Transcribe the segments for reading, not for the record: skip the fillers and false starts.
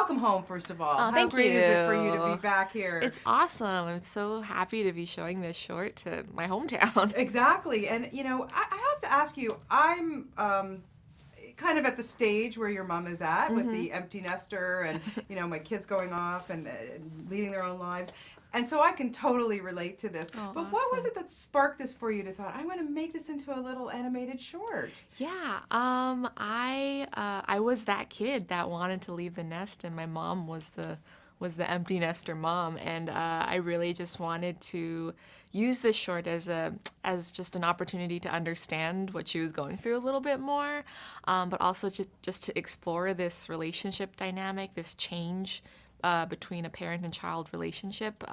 welcome home, first of all. Oh, How thank great is it for you to be you. back here? It's awesome. I'm so happy to be showing this short to my hometown. Exactly. And, I have to ask you, I'm kind of at the stage where your mom is at with hmm the empty nester and, my kids going off and leading their own lives. And so I can totally relate to this. Oh, But what was awesome. it that sparked this for you to thought, I'm going to make this into a little animated short? Yeah, I was that kid that wanted to leave the nest, and my mom was the empty nester mom, and I really just wanted to use this short as just an opportunity to understand what she was going through a little bit more, but also just to explore this relationship dynamic, this change between a parent and child relationship.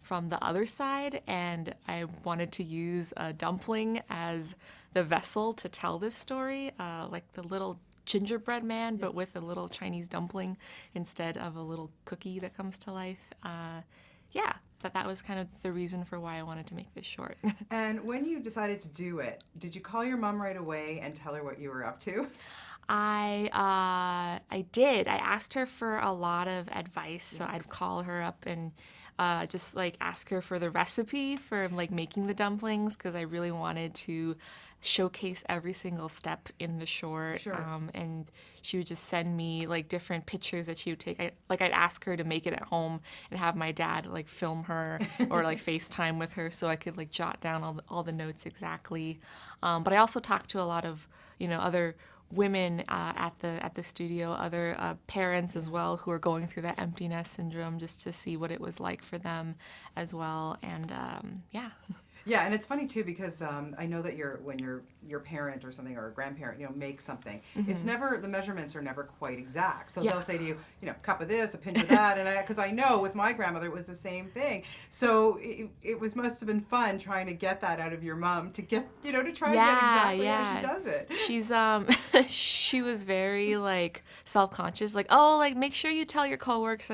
From the other side, and I wanted to use a dumpling as the vessel to tell this story, like the little gingerbread man, but with a little Chinese dumpling instead of a little cookie that comes to life. Yeah, that was kind of the reason for why I wanted to make this short. And when you decided to do it, did you call your mom right away and tell her what you were up to? I did. I asked her for a lot of advice, so I'd call her up and just like ask her for the recipe for like making the dumplings because I really wanted to showcase every single step in the short. Sure. And she would just send me like different pictures that she would take. I'd ask her to make it at home and have my dad like film her or like FaceTime with her so I could like jot down all the notes exactly. But I also talked to a lot of other women at the studio, other parents as well who are going through that empty nest syndrome, just to see what it was like for them as well. And yeah. Yeah, and it's funny too because I know that when your parent or something or a grandparent, make something, it's never the measurements are never quite exact. So Yeah. they'll say to you, cup of this, a pinch of that, and because I know with my grandmother it was the same thing. So it must have been fun trying to get that out of your mom to get to try and get exactly how she does it. She's she was very like self-conscious, like, oh, like make sure you tell your coworkers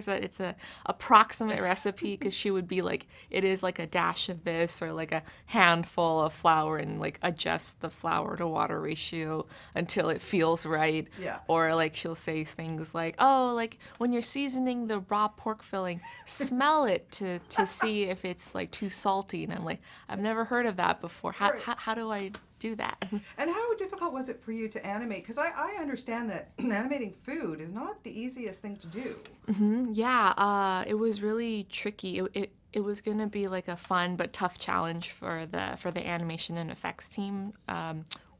that it's a approximate recipe because she would be like, it is like a dash of this or like a handful of flour and like adjust the flour to water ratio until it feels right. Yeah. Or like she'll say things like, oh, like when you're seasoning the raw pork filling, smell it to see if it's like too salty. And I'm like, I've never heard of that before. Right. How do I do that? And how difficult was it for you to animate? Because I understand that animating food is not the easiest thing to do. Yeah, it was really tricky. It was gonna be like a fun but tough challenge for the animation and effects team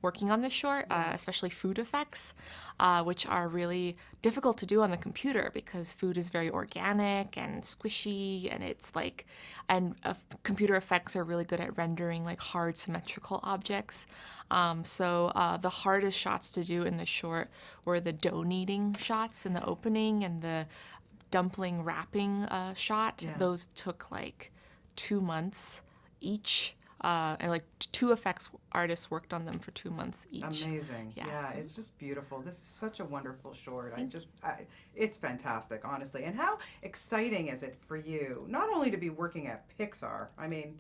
working on this short, especially food effects, which are really difficult to do on the computer because food is very organic and squishy, and it's like, and computer effects are really good at rendering like hard symmetrical objects. So the hardest shots to do in the short were the dough kneading shots in the opening and the dumpling wrapping shot. Yeah. Those took like 2 months each. And like two effects artists worked on them for 2 months each. Amazing. Yeah. Yeah, it's just beautiful. This is such a wonderful short. It's fantastic, honestly. And how exciting is it for you, not only to be working at Pixar, I mean,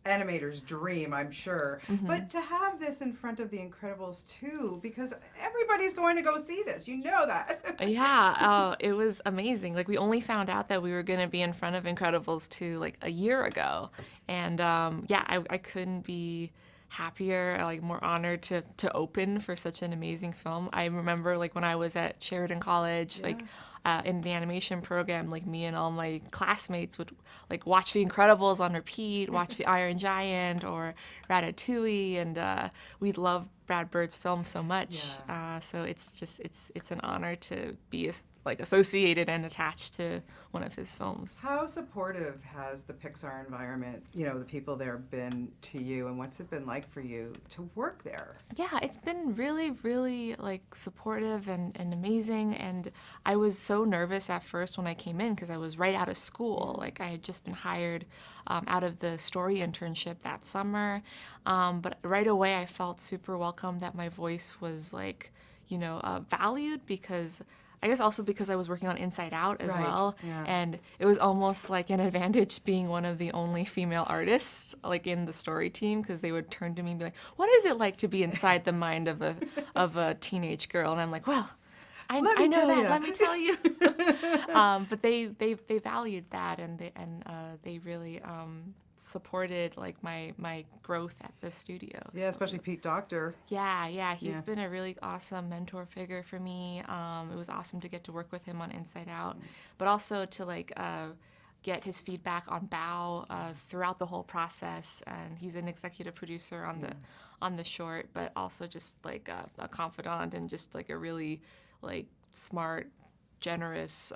animator's dream, I'm sure, but to have this in front of The Incredibles too, because everybody's going to go see this. You know that. Yeah, it was amazing. Like we only found out that we were going to be in front of Incredibles 2 like a year ago. And I couldn't be happier, like more honored to open for such an amazing film. I remember like when I was at Sheridan College, like in the animation program, like me and all my classmates would like watch The Incredibles on repeat, watch The Iron Giant or Ratatouille, and we love Brad Bird's film so much. Yeah. So it's an honor to be like associated and attached to one of his films. How supportive has the Pixar environment, the people there been to you, and what's it been like for you to work there? Yeah, it's been really, really like supportive and amazing. And I was so nervous at first when I came in because I was right out of school. Like I had just been hired out of the story internship that summer. But right away I felt super welcome that my voice was like, valued because I guess also because I was working on Inside Out as Right, well, yeah. and it was almost like an advantage being one of the only female artists like in the story team because they would turn to me and be like, "What is it like to be inside the mind of a teenage girl?" And I'm like, "Well, I Let me know tell that. ya. Let me tell you. But they valued that, and they really supported like my growth at the studio. Yeah, So especially Pete Doctor. yeah, he's Yeah. been a really awesome mentor figure for me. It was awesome to get to work with him on Inside Out, but also to like get his feedback on Bao throughout the whole process. And he's an executive producer on the short, but also just like a confidant and just like a really like smart, generous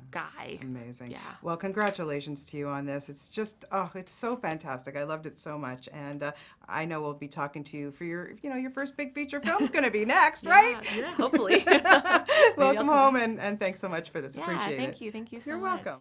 guy. Amazing. Yeah. Well, congratulations to you on this. It's just, oh, it's so fantastic. I loved it so much. And I know we'll be talking to you for your first big feature film's going to be next, right? Yeah, hopefully. Welcome home, and thanks so much for this. Yeah, Appreciate it. thank you so You're much. welcome.